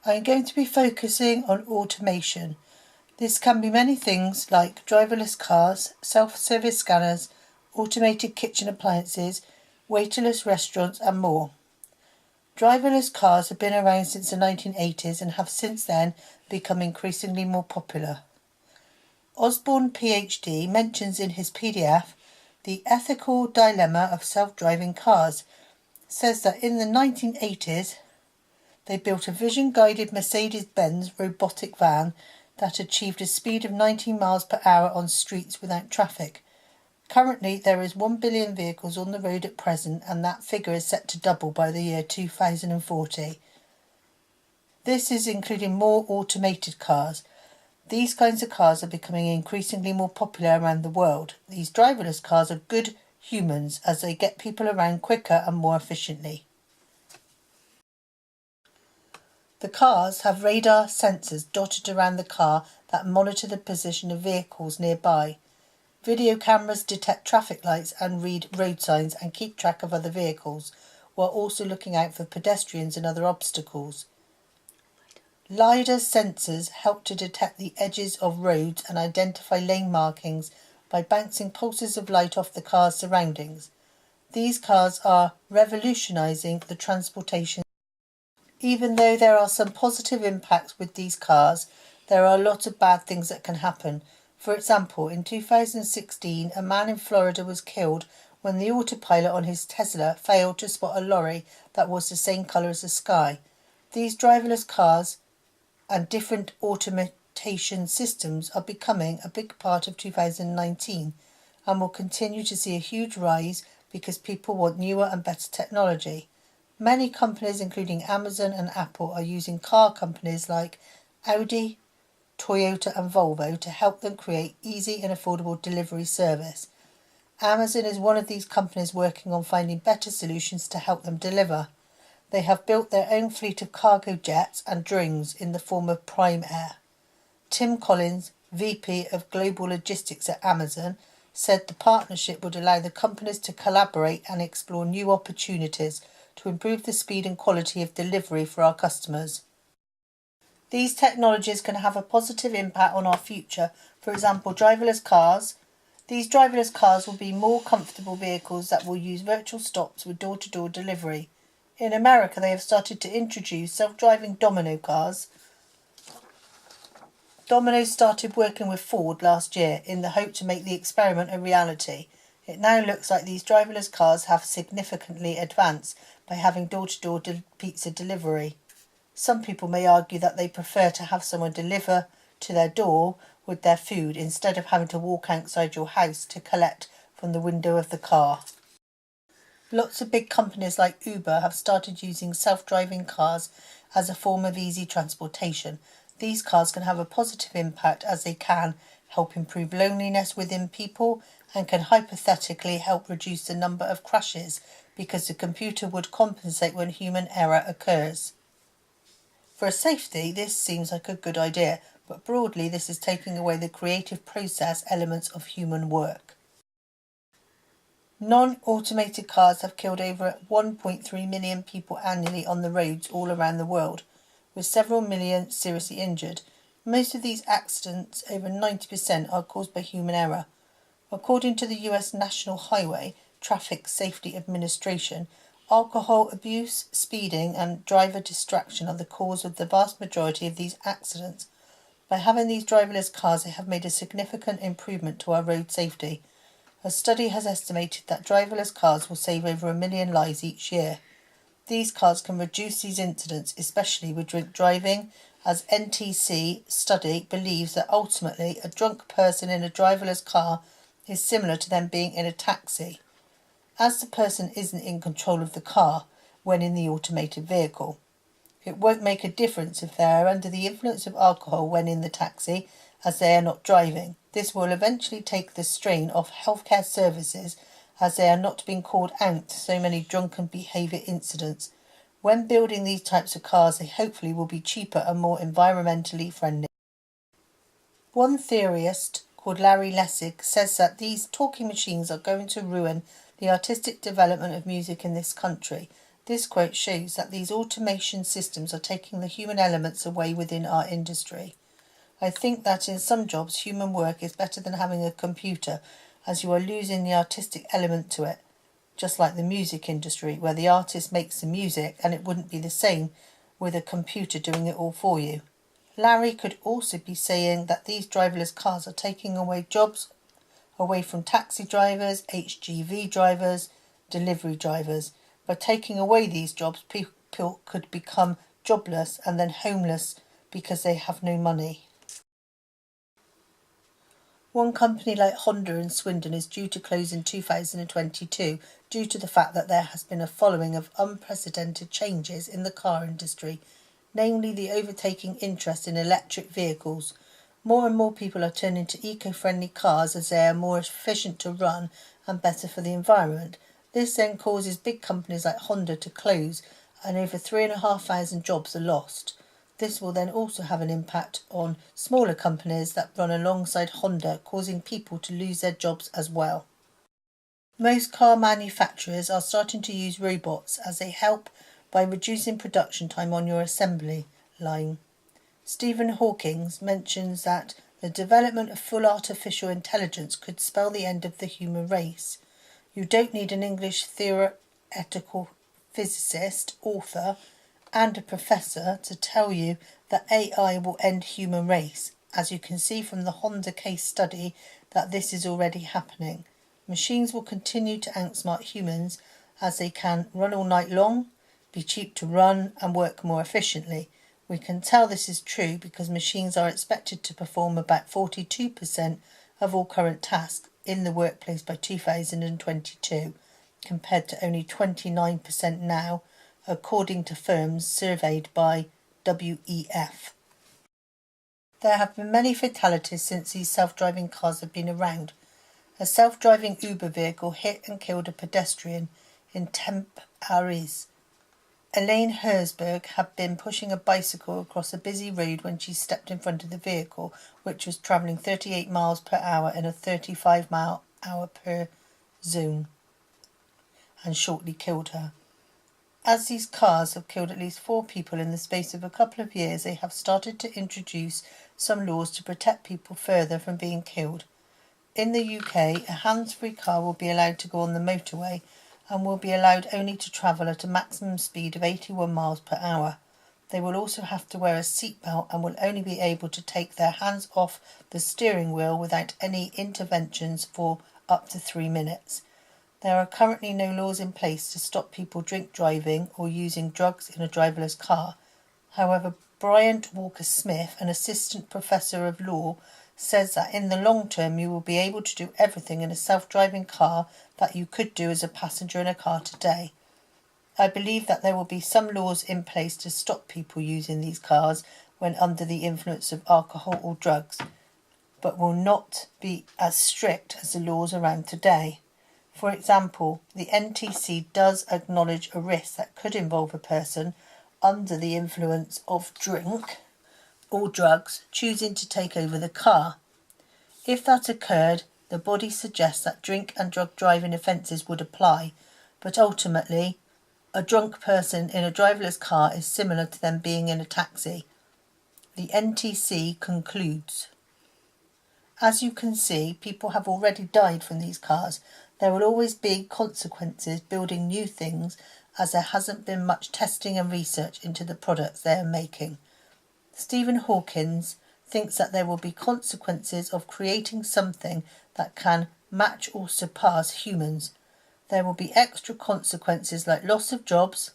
I'm going to be focusing on automation. This can be many things like driverless cars, self-service scanners, automated kitchen appliances, waiterless restaurants and more. Driverless cars have been around since the 1980s and have since then become increasingly more popular. Osborne PhD mentions in his PDF the ethical dilemma of self-driving cars, says that in the 1980s they built a vision-guided Mercedes-Benz robotic van that achieved a speed of 90 miles per hour on streets without traffic. Currently, there is 1 billion vehicles on the road at present, and that figure is set to double by the year 2040. This is including more automated cars. These kinds of cars are becoming increasingly more popular around the world. These driverless cars are good humans as they get people around quicker and more efficiently. The cars have radar sensors dotted around the car that monitor the position of vehicles nearby. Video cameras detect traffic lights and read road signs and keep track of other vehicles, while also looking out for pedestrians and other obstacles. LiDAR sensors help to detect the edges of roads and identify lane markings by bouncing pulses of light off the car's surroundings. These cars are revolutionising the transportation. Even though there are some positive impacts with these cars, there are a lot of bad things that can happen. For example, in 2016, a man in Florida was killed when the autopilot on his Tesla failed to spot a lorry that was the same colour as the sky. These driverless cars and different automation systems are becoming a big part of 2019 and will continue to see a huge rise because people want newer and better technology. Many companies, including Amazon and Apple, are using car companies like Audi, Toyota and Volvo to help them create easy and affordable delivery service. Amazon is one of these companies working on finding better solutions to help them deliver. They have built their own fleet of cargo jets and drones in the form of Prime Air. Tim Collins, VP of Global Logistics at Amazon, said the partnership would allow the companies to collaborate and explore new opportunities to improve the speed and quality of delivery for our customers. These technologies can have a positive impact on our future. For example, driverless cars. These driverless cars will be more comfortable vehicles that will use virtual stops with door-to-door delivery. In America, they have started to introduce self-driving Domino cars. Domino started working with Ford last year in the hope to make the experiment a reality. It now looks like these driverless cars have significantly advanced by having door-to-door pizza delivery. Some people may argue that they prefer to have someone deliver to their door with their food instead of having to walk outside your house to collect from the window of the car. Lots of big companies like Uber have started using self-driving cars as a form of easy transportation. These cars can have a positive impact as they can help improve loneliness within people and can hypothetically help reduce the number of crashes because the computer would compensate when human error occurs. For safety, this seems like a good idea, but broadly this is taking away the creative process elements of human work. Non-automated cars have killed over 1.3 million people annually on the roads all around the world, with several million seriously injured. Most of these accidents, over 90%, are caused by human error. According to the US National Highway Traffic Safety Administration, alcohol abuse, speeding and driver distraction are the cause of the vast majority of these accidents. By having these driverless cars, they have made a significant improvement to our road safety. A study has estimated that driverless cars will save over 1 million lives each year. These cars can reduce these incidents, especially with drink driving, as NTC study believes that ultimately a drunk person in a driverless car is similar to them being in a taxi, as the person isn't in control of the car when in the automated vehicle. It won't make a difference if they are under the influence of alcohol when in the taxi, as they are not driving. This will eventually take the strain off healthcare services as they are not being called out to so many drunken behaviour incidents. When building these types of cars, they hopefully will be cheaper and more environmentally friendly. One theorist called Larry Lessig says that these talking machines are going to ruin the artistic development of music in this country. This quote shows that these automation systems are taking the human elements away within our industry. I think that in some jobs human work is better than having a computer, as you are losing the artistic element to it, just like the music industry, where the artist makes the music and it wouldn't be the same with a computer doing it all for you. Larry could also be saying that these driverless cars are taking away jobs away from taxi drivers, HGV drivers, delivery drivers. By taking away these jobs, people could become jobless and then homeless because they have no money. One company like Honda in Swindon is due to close in 2022 due to the fact that there has been a following of unprecedented changes in the car industry, namely the overtaking interest in electric vehicles. More and more people are turning to eco-friendly cars as they are more efficient to run and better for the environment. This then causes big companies like Honda to close and over 3,500 jobs are lost. This will then also have an impact on smaller companies that run alongside Honda, causing people to lose their jobs as well. Most car manufacturers are starting to use robots as they help by reducing production time on your assembly line. Stephen Hawking mentions that the development of full artificial intelligence could spell the end of the human race. You don't need an English theoretical physicist, author, and a professor to tell you that AI will end human race, as you can see from the Honda case study that this is already happening. Machines will continue to outsmart humans as they can run all night long, be cheap to run and work more efficiently. We can tell this is true because machines are expected to perform about 42% of all current tasks in the workplace by 2022, compared to only 29% now, according to firms surveyed by WEF. There have been many fatalities since these self-driving cars have been around. A self-driving Uber vehicle hit and killed a pedestrian in Temp-Aris. Elaine Herzberg had been pushing a bicycle across a busy road when she stepped in front of the vehicle, which was travelling 38 miles per hour in a 35 mile hour per zone, and shortly killed her. As these cars have killed at least 4 people in the space of a couple of years, they have started to introduce some laws to protect people further from being killed. In the UK, a hands-free car will be allowed to go on the motorway and will be allowed only to travel at a maximum speed of 81 miles per hour. They will also have to wear a seatbelt and will only be able to take their hands off the steering wheel without any interventions for up to 3 minutes. There are currently no laws in place to stop people drink driving or using drugs in a driverless car. However, Bryant Walker-Smith, an assistant professor of law, says that in the long term you will be able to do everything in a self-driving car that you could do as a passenger in a car today. I believe that there will be some laws in place to stop people using these cars when under the influence of alcohol or drugs, but will not be as strict as the laws around today. For example, the NTC does acknowledge a risk that could involve a person under the influence of drink or drugs choosing to take over the car. If that occurred, the body suggests that drink and drug driving offences would apply, but ultimately, a drunk person in a driverless car is similar to them being in a taxi. The NTC concludes, as you can see, people have already died from these cars. There will always be consequences building new things as there hasn't been much testing and research into the products they are making. Stephen Hawking thinks that there will be consequences of creating something that can match or surpass humans. There will be extra consequences like loss of jobs,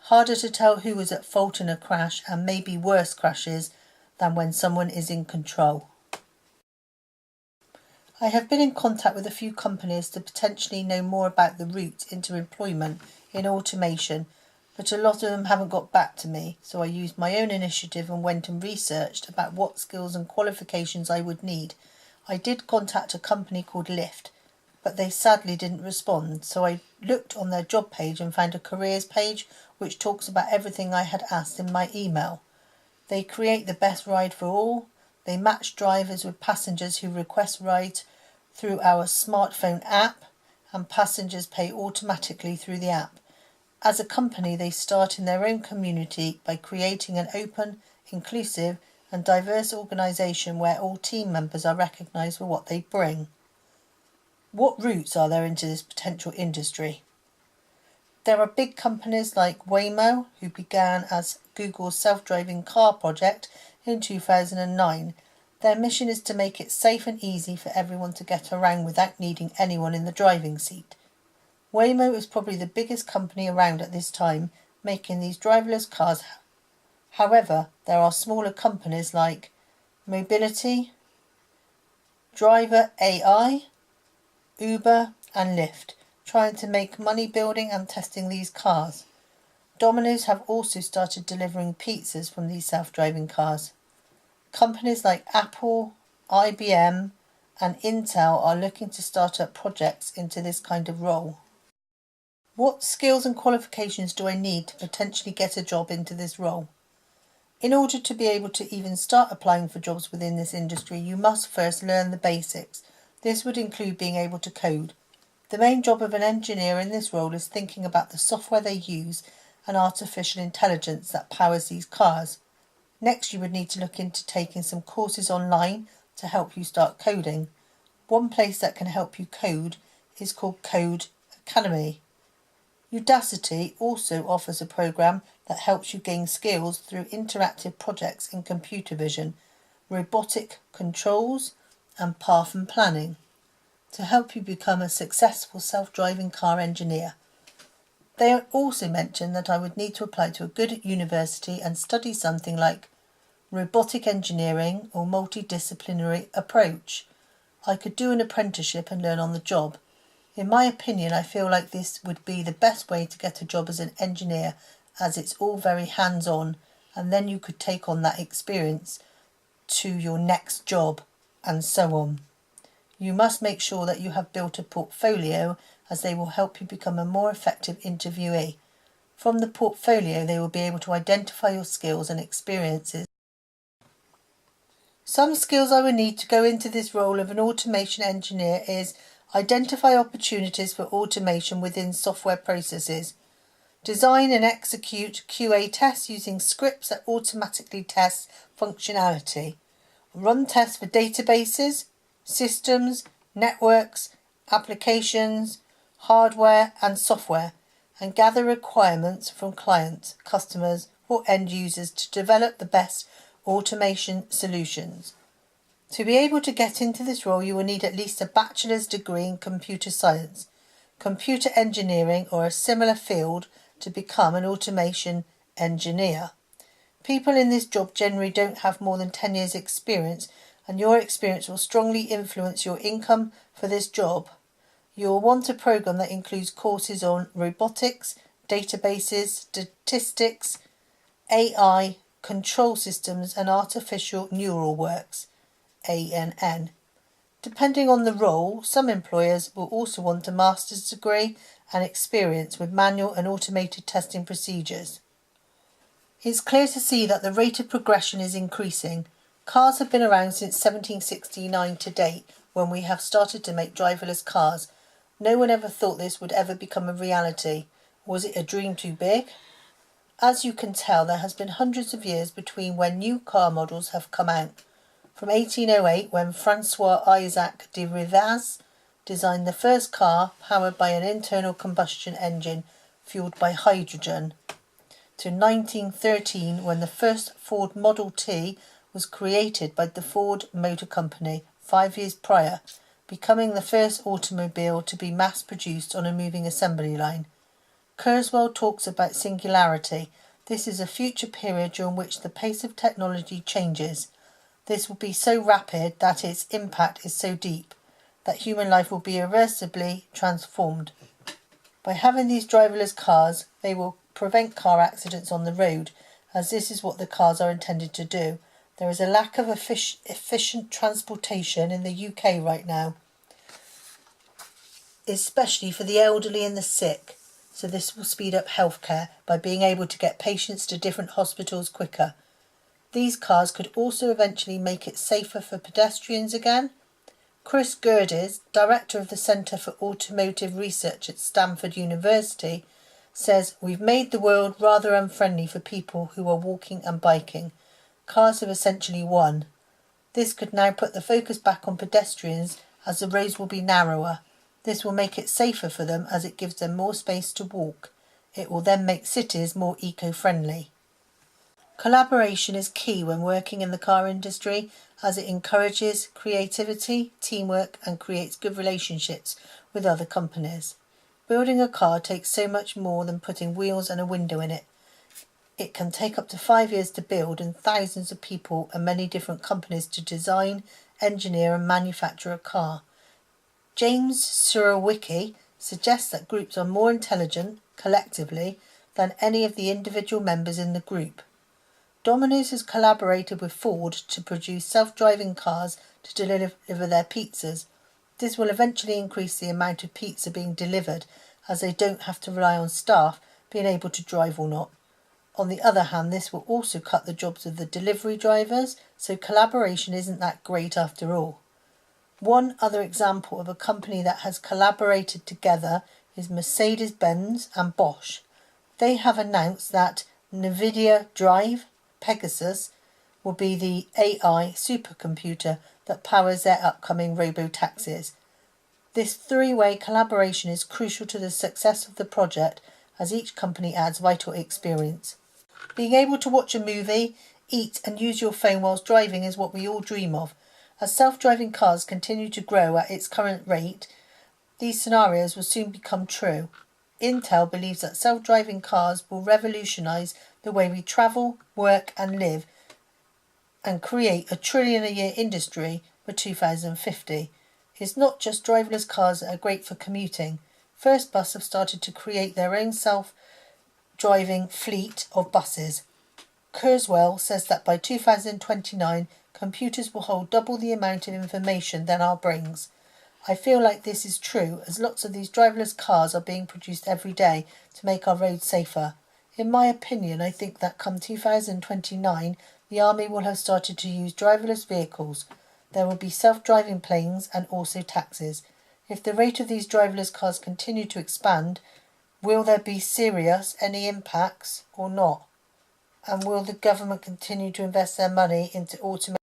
harder to tell who was at fault in a crash, and maybe worse crashes than when someone is in control. I have been in contact with a few companies to potentially know more about the route into employment in automation, but a lot of them haven't got back to me, so I used my own initiative and went and researched about what skills and qualifications I would need. I did contact a company called Lyft, but they sadly didn't respond, so I looked on their job page and found a careers page which talks about everything I had asked in my email. They create the best ride for all. They match drivers with passengers who request rides through our smartphone app, and passengers pay automatically through the app. As a company, they start in their own community by creating an open, inclusive and diverse organisation where all team members are recognised for what they bring. What routes are there into this potential industry? There are big companies like Waymo, who began as Google's self-driving car project in 2009. Their mission is to make it safe and easy for everyone to get around without needing anyone in the driving seat. Waymo is probably the biggest company around at this time, making these driverless cars. However, there are smaller companies like Mobility, Driver AI, Uber and Lyft, trying to make money building and testing these cars. Domino's have also started delivering pizzas from these self-driving cars. Companies like Apple, IBM and Intel are looking to start up projects into this kind of role. What skills and qualifications do I need to potentially get a job into this role? In order to be able to even start applying for jobs within this industry, you must first learn the basics. This would include being able to code. The main job of an engineer in this role is thinking about the software they use and artificial intelligence that powers these cars. Next, you would need to look into taking some courses online to help you start coding. One place that can help you code is called Code Academy. Udacity also offers a program that helps you gain skills through interactive projects in computer vision, robotic controls and path and planning to help you become a successful self-driving car engineer. They also mentioned that I would need to apply to a good university and study something like robotic engineering or multidisciplinary approach. I could do an apprenticeship and learn on the job. In my opinion, I feel like this would be the best way to get a job as an engineer, as it's all very hands-on, and then you could take on that experience to your next job and so on. You must make sure that you have built a portfolio, as they will help you become a more effective interviewee. From the portfolio, they will be able to identify your skills and experiences. Some skills I would need to go into this role of an automation engineer is identify opportunities for automation within software processes, design and execute QA tests using scripts that automatically test functionality, run tests for databases, systems, networks, applications, hardware and software, and gather requirements from clients, customers or end users to develop the best automation solutions. To be able to get into this role, you will need at least a bachelor's degree in computer science, computer engineering or a similar field to become an automation engineer. People in this job generally don't have more than 10 years experience, and your experience will strongly influence your income for this job. You will want a program that includes courses on robotics, databases, statistics, AI, control systems and artificial neural works, ANN. Depending on the role, some employers will also want a master's degree and experience with manual and automated testing procedures. It's clear to see that the rate of progression is increasing. Cars have been around since 1769 to date, when we have started to make driverless cars. No one ever thought this would ever become a reality. Was it a dream too big? As you can tell, there has been hundreds of years between when new car models have come out. From 1808, when Francois Isaac de Rivaz designed the first car powered by an internal combustion engine fueled by hydrogen, to 1913, when the first Ford Model T was created by the Ford Motor Company 5 years prior, becoming the first automobile to be mass-produced on a moving assembly line. Kurzweil talks about singularity. This is a future period during which the pace of technology changes. This will be so rapid that its impact is so deep that human life will be irreversibly transformed. By having these driverless cars, they will prevent car accidents on the road, as this is what the cars are intended to do. There is a lack of efficient transportation in the UK right now, especially for the elderly and the sick, so this will speed up healthcare by being able to get patients to different hospitals quicker. These cars could also eventually make it safer for pedestrians again. Chris Gerdes, director of the Centre for Automotive Research at Stanford University, says, "We've made the world rather unfriendly for people who are walking and biking. Cars have essentially won. This could now put the focus back on pedestrians as the roads will be narrower. This will make it safer for them as it gives them more space to walk. It will then make cities more eco-friendly." Collaboration is key when working in the car industry as it encourages creativity, teamwork and creates good relationships with other companies. Building a car takes so much more than putting wheels and a window in it. It can take up to 5 years to build and thousands of people and many different companies to design, engineer and manufacture a car. James Surowiecki suggests that groups are more intelligent, collectively, than any of the individual members in the group. Domino's has collaborated with Ford to produce self-driving cars to deliver their pizzas. This will eventually increase the amount of pizza being delivered as they don't have to rely on staff being able to drive or not. On the other hand, this will also cut the jobs of the delivery drivers, so collaboration isn't that great after all. One other example of a company that has collaborated together is Mercedes-Benz and Bosch. They have announced that NVIDIA Drive Pegasus will be the AI supercomputer that powers their upcoming robo-taxis. This three-way collaboration is crucial to the success of the project as each company adds vital experience. Being able to watch a movie, eat and use your phone whilst driving is what we all dream of. As self-driving cars continue to grow at its current rate, these scenarios will soon become true. Intel believes that self-driving cars will revolutionise the way we travel, work and live and create a trillion-a-year industry for 2050. It's not just driverless cars that are great for commuting. First Bus have started to create their own self-driving fleet of buses. Kurzweil says that by 2029, computers will hold double the amount of information than our brains. I feel like this is true as lots of these driverless cars are being produced every day to make our roads safer. In my opinion, I think that come 2029, the army will have started to use driverless vehicles. There will be self-driving planes and also taxis. If the rate of these driverless cars continue to expand, will there be any impacts or not? And will the government continue to invest their money into automation?